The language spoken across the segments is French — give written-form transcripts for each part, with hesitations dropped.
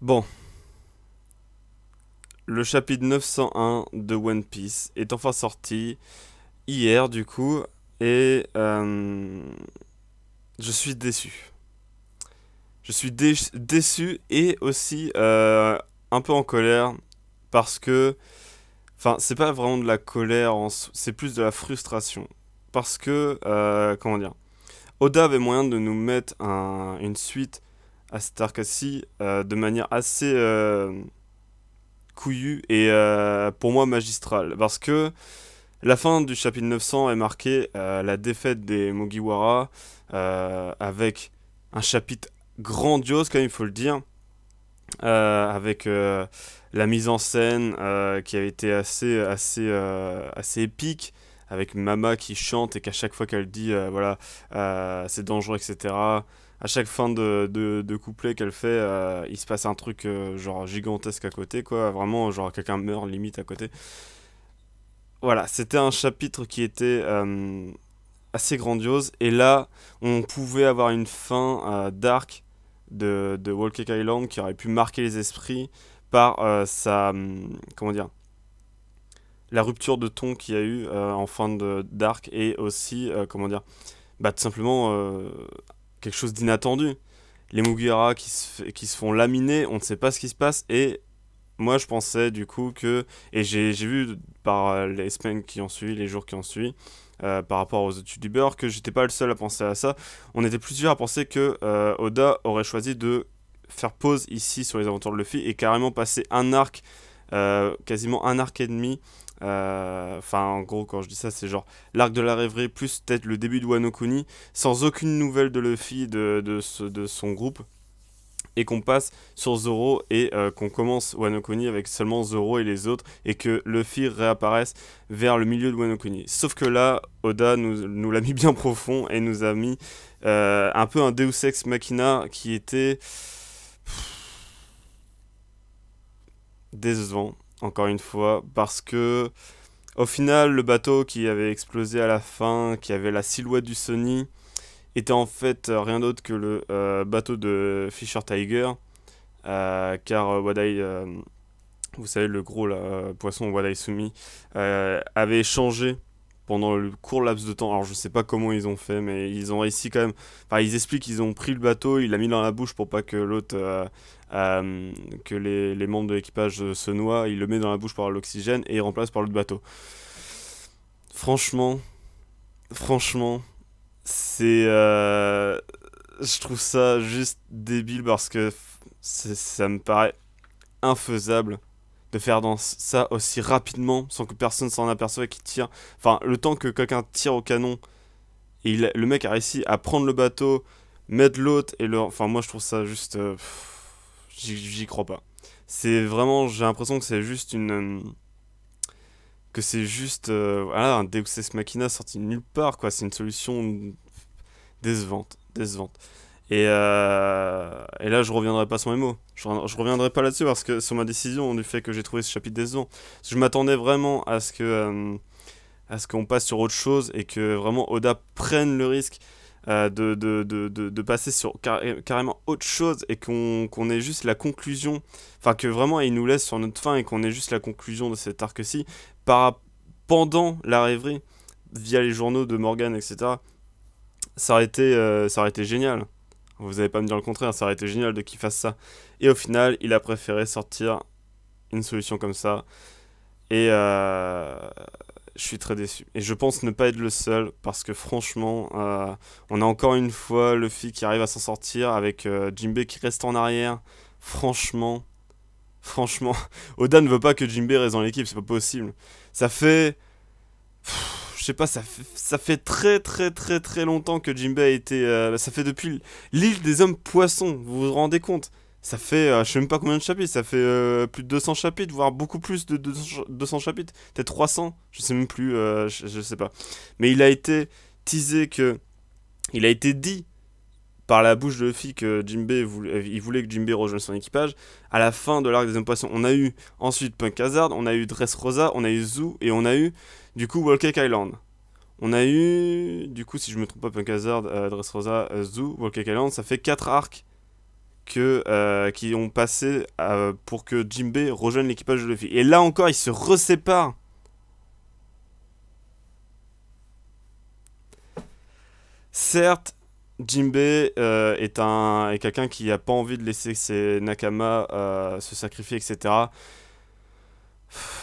Bon, le chapitre 901 de One Piece est enfin sorti hier du coup et je suis déçu. Je suis déçu et aussi un peu en colère parce que, enfin, c'est pas vraiment de la colère, c'est plus de la frustration. Parce que, comment dire, Oda avait moyen de nous mettre une suite à cet arc-ci de manière assez couillue et pour moi magistrale. Parce que la fin du chapitre 900 est marquée la défaite des Mugiwara avec un chapitre grandiose, quand même, il faut le dire, avec la mise en scène qui a été assez épique, avec Mama qui chante et qu'à chaque fois qu'elle dit voilà c'est dangereux, etc. À chaque fin de couplet qu'elle fait, il se passe un truc genre gigantesque à côté, quoi. Vraiment, genre quelqu'un meurt limite à côté. Voilà, c'était un chapitre qui était assez grandiose. Et là, on pouvait avoir une fin d'arc de Whole Cake Island qui aurait pu marquer les esprits par comment dire, la rupture de ton qu'il y a eu en fin d'arc et aussi, comment dire, bah tout simplement quelque chose d'inattendu. Les Mugiwara qui se font laminer, on ne sait pas ce qui se passe et moi je pensais du coup que, et j'ai vu par les semaines qui ont suivi, les jours qui ont suivi, par rapport aux autres youtubeurs, que j'étais pas le seul à penser à ça. On était plusieurs à penser que Oda aurait choisi de faire pause ici sur les aventures de Luffy et carrément passer un arc, quasiment un arc et demi. Enfin, en gros, quand je dis ça, c'est genre l'arc de la rêverie plus peut-être le début de Wano Kuni, sans aucune nouvelle de Luffy, de son groupe et qu'on passe sur Zoro et qu'on commence Wano Kuni avec seulement Zoro et les autres et que Luffy réapparaisse vers le milieu de Wano Kuni. Sauf que là, Oda nous l'a mis bien profond et nous a mis un peu un Deus Ex Machina qui était décevant, encore une fois, parce que au final, le bateau qui avait explosé à la fin, qui avait la silhouette du Sony, était en fait rien d'autre que le bateau de Fisher Tiger, car Wadai, vous savez, le gros là, poisson Wadai Sumi, avait changé pendant le court laps de temps. Alors je sais pas comment ils ont fait, mais ils ont réussi quand même. Enfin, ils expliquent qu'ils ont pris le bateau, il l'a mis dans la bouche pour pas que l'autre, que les membres de l'équipage se noient. Il le met dans la bouche par l'oxygène et il remplace par l'autre bateau. Franchement, franchement, c'est, je trouve ça juste débile parce que ça me paraît infaisable de faire dans ça aussi rapidement sans que personne s'en aperçoive et qu'il tire. Enfin, le temps que quelqu'un tire au canon et le mec a réussi à prendre le bateau, mettre l'autre et le. Enfin, moi je trouve ça juste. J'y crois pas. C'est vraiment. J'ai l'impression que c'est juste une. Que c'est juste. Voilà, un Deus Ex Machina sorti de nulle part, quoi. C'est une solution décevante. Décevante. Et là, je reviendrai pas sur mes mots. Je reviendrai pas là-dessus parce que sur ma décision du fait que j'ai trouvé ce chapitre décevant. Parce que je m'attendais vraiment à ce qu'on passe sur autre chose et que vraiment Oda prenne le risque de passer sur carrément autre chose et qu'on ait juste la conclusion. Enfin, que vraiment il nous laisse sur notre fin et qu'on ait juste la conclusion de cet arc-ci par, pendant la rêverie via les journaux de Morgan, etc. Ça aurait été génial. Vous allez pas me dire le contraire, ça aurait été génial de qu'il fasse ça. Et au final, il a préféré sortir une solution comme ça. Et je suis très déçu. Et je pense ne pas être le seul, parce que franchement, on a encore une fois Luffy qui arrive à s'en sortir avec Jinbei qui reste en arrière. Franchement, franchement, Oda ne veut pas que Jinbei reste dans l'équipe, c'est pas possible. Ça fait je sais pas, ça fait très très très très longtemps que Jinbei a été. Ça fait depuis l'île des hommes poissons, vous vous rendez compte? Ça fait, je sais même pas combien de chapitres, ça fait plus de 200 chapitres, voire beaucoup plus de 200 chapitres, peut-être 300, je sais même plus, je sais pas. Mais il a été teasé que. Il a été dit par la bouche de Luffy que il voulait que Jinbei rejoigne son équipage. À la fin de l'arc des hommes poissons, on a eu ensuite Punk Hazard, on a eu Dressrosa, on a eu Zoo et on a eu du coup Whole Cake Island. On a eu, du coup, si je me trompe pas, Punk Hazard, Dressrosa, Zoo, Whole Cake Island, ça fait 4 arcs qui ont passé pour que Jinbei rejoigne l'équipage de Luffy. Et là encore, ils se reséparent. Certes, Jinbei est quelqu'un qui n'a pas envie de laisser ses Nakama se sacrifier, etc.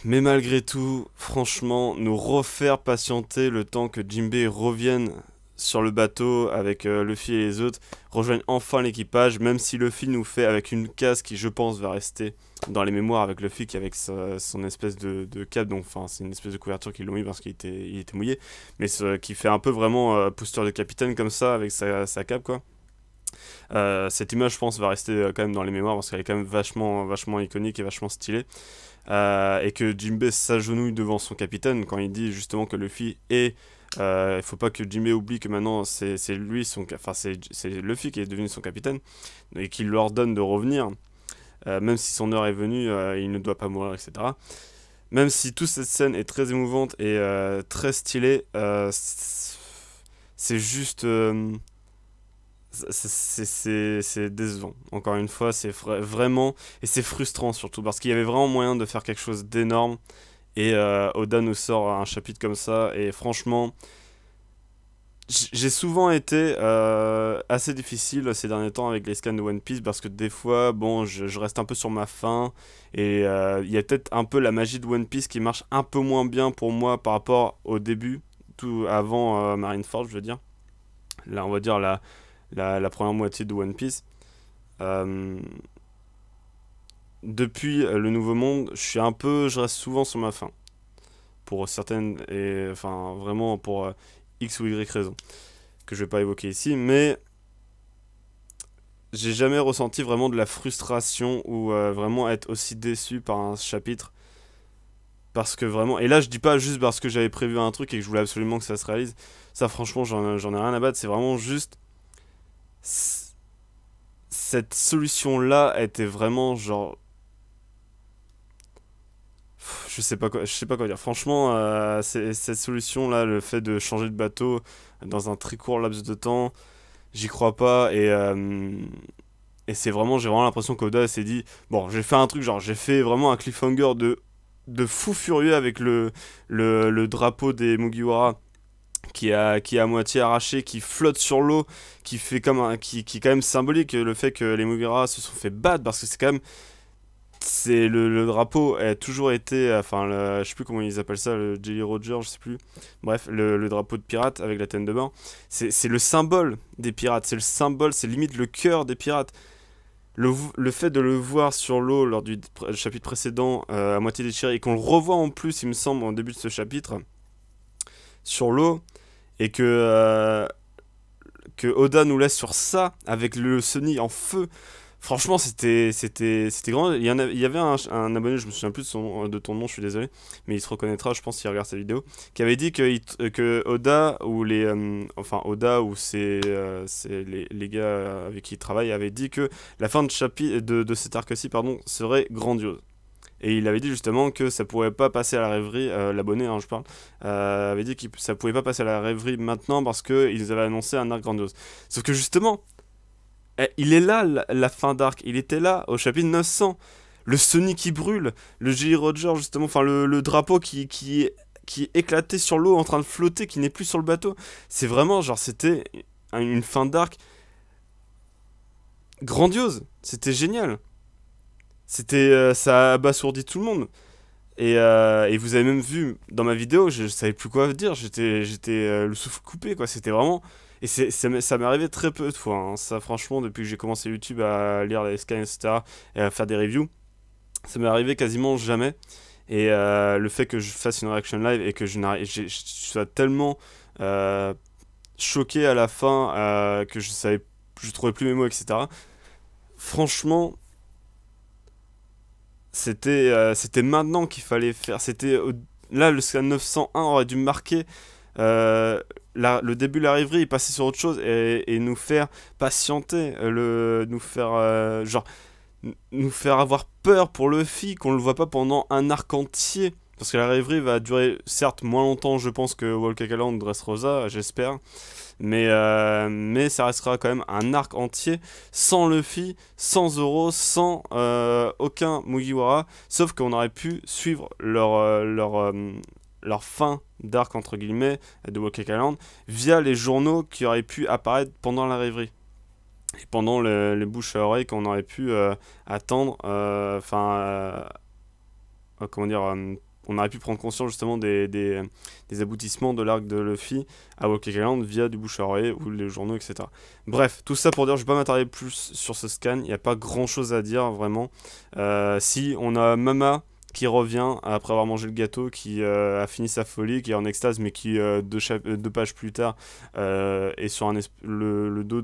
Mais malgré tout, franchement, nous refaire patienter le temps que Jinbei revienne sur le bateau avec Luffy et les autres, rejoignent enfin l'équipage, même si Luffy nous fait avec une case qui, je pense, va rester dans les mémoires avec Luffy, qui avec son espèce de cape, donc enfin c'est une espèce de couverture qu'ils l'ont mis parce il était mouillé, mais qui fait un peu vraiment posture de capitaine comme ça avec sa cape quoi. Cette image, je pense, va rester quand même dans les mémoires parce qu'elle est quand même vachement iconique et vachement stylée. Et que Jinbei s'agenouille devant son capitaine quand il dit justement que Luffy est. Il faut pas que Jinbei oublie que maintenant c'est lui enfin c'est Luffy qui est devenu son capitaine et qu'il lui ordonne de revenir, même si son heure est venue, il ne doit pas mourir, etc. Même si toute cette scène est très émouvante et très stylée, c'est juste c'est décevant. Encore une fois, c'est vraiment et c'est frustrant surtout parce qu'il y avait vraiment moyen de faire quelque chose d'énorme. Et Oda nous sort un chapitre comme ça, et franchement, j'ai souvent été assez difficile ces derniers temps avec les scans de One Piece parce que des fois, bon, je reste un peu sur ma faim, et il y a peut-être un peu la magie de One Piece qui marche un peu moins bien pour moi par rapport au début, tout avant Marineford, je veux dire. Là, on va dire la première moitié de One Piece. Euh, Depuis le Nouveau Monde, je reste souvent sur ma faim. Pour certaines, et enfin vraiment pour X ou Y raison, que je vais pas évoquer ici, mais j'ai jamais ressenti vraiment de la frustration ou vraiment être aussi déçu par un chapitre. Parce que vraiment, et là je dis pas juste parce que j'avais prévu un truc et que je voulais absolument que ça se réalise, ça franchement j'en ai rien à battre, c'est vraiment juste cette solution là était vraiment genre je sais pas quoi dire. Franchement, cette solution-là, le fait de changer de bateau dans un très court laps de temps, j'y crois pas. Et c'est vraiment, j'ai vraiment l'impression qu'Oda s'est dit, bon, j'ai fait un truc, genre, j'ai fait vraiment un cliffhanger de fou furieux avec le drapeau des Mugiwara qui est à moitié arraché, qui flotte sur l'eau, qui fait qui est quand même symbolique, le fait que les Mugiwara se sont fait battre, parce que c'est quand même c'est le drapeau a toujours été, enfin je sais plus comment ils appellent ça, le Jelly Roger, je sais plus, bref, le drapeau de pirate avec la tête de bain, c'est le symbole des pirates, c'est le symbole, c'est limite le cœur des pirates. Le fait de le voir sur l'eau lors du chapitre précédent, à moitié déchiré, et qu'on le revoit en plus, il me semble, en début de ce chapitre, sur l'eau, et que Oda nous laisse sur ça, avec le Sunny en feu. Franchement, c'était grand. Il y avait un abonné, je me souviens plus de ton nom, je suis désolé, mais il se reconnaîtra, je pense, s'il regarde cette vidéo, qui avait dit que Oda ou enfin Oda ou les gars avec qui il travaille avaient dit que la fin de cet arc-ci, pardon, serait grandiose. Et il avait dit justement que ça pourrait pas passer à la rêverie, l'abonné, hein, je parle, avait dit que ça pouvait pas passer à la rêverie maintenant parce qu'ils avaient annoncé un arc grandiose. Sauf que justement, il est là, la fin d'arc. Il était là, au chapitre 900. Le Sonic qui brûle. Le J. Roger, justement. Enfin, le drapeau qui est éclaté sur l'eau, en train de flotter, qui n'est plus sur le bateau. C'est vraiment, genre, c'était une fin d'arc grandiose. C'était génial. Ça a abasourdi tout le monde. Et vous avez même vu dans ma vidéo, je savais plus quoi dire. J'étais le souffle coupé, quoi. C'était vraiment. Et ça m'est arrivé très peu de fois, hein. Ça, franchement, depuis que j'ai commencé YouTube à lire les scans, etc., et à faire des reviews, ça m'est arrivé quasiment jamais. Et le fait que je fasse une reaction live et que je sois tellement choqué à la fin que je trouvais plus mes mots, etc. Franchement, c'était maintenant qu'il fallait faire. Là, le scan 901 aurait dû marquer le début de la rêverie, passer sur autre chose et nous faire patienter, nous faire avoir peur pour Luffy, qu'on le voit pas pendant un arc entier. parce que la rêverie va durer certes moins longtemps je pense que Walk Island Dressrosa, j'espère, mais ça restera quand même un arc entier sans Luffy, sans Zoro, sans aucun Mugiwara, sauf qu'on aurait pu suivre leur fin d'arc entre guillemets de Walk Island via les journaux qui auraient pu apparaître pendant la rêverie. Et pendant les bouches à oreille qu'on aurait pu attendre, comment dire, on aurait pu prendre conscience justement des aboutissements de l'arc de Luffy à Walk Island via du bouche à oreille ou les journaux, etc. Bref, tout ça pour dire, je vais pas m'attarder plus sur ce scan, il n'y a pas grand chose à dire vraiment. Si on a Mama qui revient après avoir mangé le gâteau, qui a fini sa folie, qui est en extase, mais qui, deux pages plus tard, est sur le dos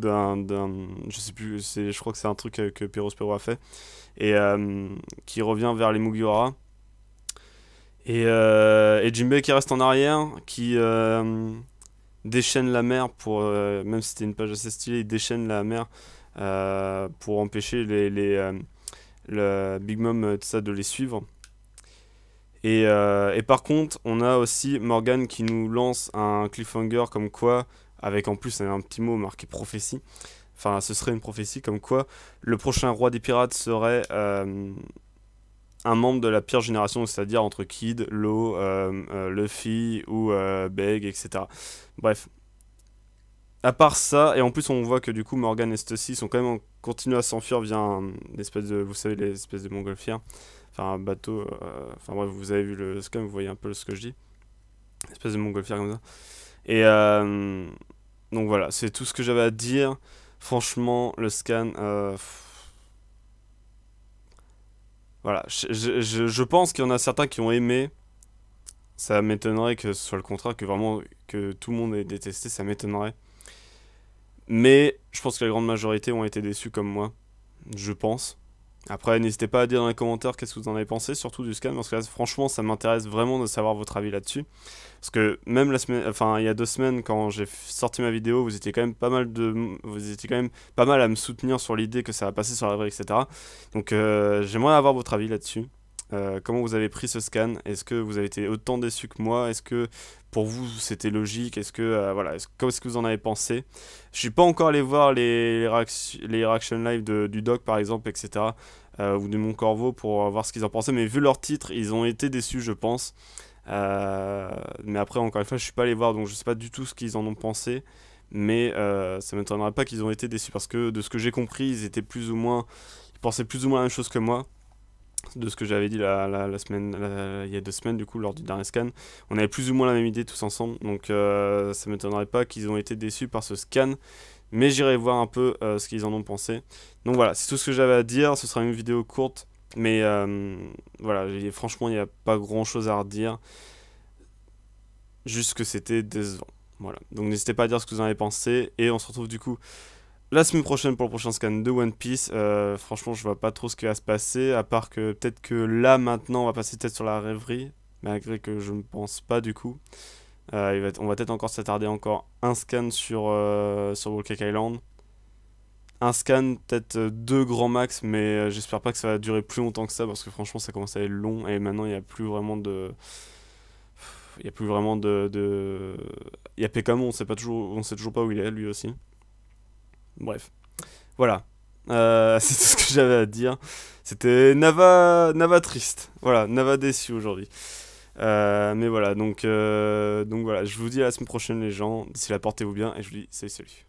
je sais plus, je crois que c'est un truc que Perospero a fait, et qui revient vers les Mugiwara. Et Jinbei qui reste en arrière, qui déchaîne la mer pour, même si c'était une page assez stylée, il déchaîne la mer pour empêcher le Big Mom tout ça, de les suivre. Et par contre, on a aussi Morgan qui nous lance un cliffhanger comme quoi, avec en plus un petit mot marqué prophétie, enfin ce serait une prophétie comme quoi le prochain roi des pirates serait un membre de la pire génération, c'est-à-dire entre Kid, Law, Luffy ou Beg, etc. Bref. À part ça, et en plus on voit que du coup Morgan et Stussy sont quand même continuent à s'enfuir via une espèce de, vous savez, les espèces de montgolfières, enfin un bateau, enfin bref, vous avez vu le scan, vous voyez un peu ce que je dis, une espèce de montgolfière comme ça. Et donc voilà, c'est tout ce que j'avais à dire. Franchement, le scan, voilà, je pense qu'il y en a certains qui ont aimé. Ça m'étonnerait que ce soit le contraire, que vraiment que tout le monde ait détesté, ça m'étonnerait. Mais je pense que la grande majorité ont été déçus comme moi, je pense. Après, n'hésitez pas à dire dans les commentaires qu'est-ce que vous en avez pensé, surtout du scan, parce que là, franchement, ça m'intéresse vraiment de savoir votre avis là-dessus. Parce que même la semaine, enfin, il y a 2 semaines, quand j'ai sorti ma vidéo, vous étiez quand même pas mal à me soutenir sur l'idée que ça va passer sur la vraie, etc. Donc, j'aimerais avoir votre avis là-dessus. Comment vous avez pris ce scan? Est-ce que vous avez été autant déçu que moi? Est-ce que pour vous c'était logique? Est-ce que voilà, qu'est-ce que vous en avez pensé? Je suis pas encore allé voir les reaction live du doc par exemple, etc. Ou de Mon Corvo pour voir ce qu'ils en pensaient. Mais vu leur titre, ils ont été déçus, je pense. Mais après, encore une fois, je suis pas allé voir, donc je sais pas du tout ce qu'ils en ont pensé. Mais ça m'étonnerait pas qu'ils ont été déçus parce que de ce que j'ai compris, ils pensaient plus ou moins la même chose que moi. De ce que j'avais dit la semaine, il y a 2 semaines du coup lors du dernier scan, on avait plus ou moins la même idée tous ensemble, donc ça m'étonnerait pas qu'ils ont été déçus par ce scan, mais j'irai voir un peu ce qu'ils en ont pensé. Donc voilà, c'est tout ce que j'avais à dire, ce sera une vidéo courte, mais voilà, franchement il n'y a pas grand chose à redire, juste que c'était décevant. Voilà, donc n'hésitez pas à dire ce que vous en avez pensé, et on se retrouve du coup la semaine prochaine pour le prochain scan de One Piece. Franchement, je vois pas trop ce qui va se passer, à part que peut-être que là, maintenant, on va passer peut-être sur la rêverie, malgré que je ne pense pas du coup. On va peut-être encore s'attarder encore un scan sur Walk Island. Un scan, peut-être 2 grands max, mais j'espère pas que ça va durer plus longtemps que ça, parce que franchement, ça commence à être long, et maintenant, il n'y a plus vraiment de... Il y a plus vraiment Il y a Pekamo, on sait toujours pas où il est, lui aussi. Bref, voilà. C'est tout ce que j'avais à dire. C'était Nava triste. Voilà, Nava déçu aujourd'hui. Mais voilà, donc voilà, je vous dis à la semaine prochaine les gens. D'ici là, portez-vous bien et je vous dis salut.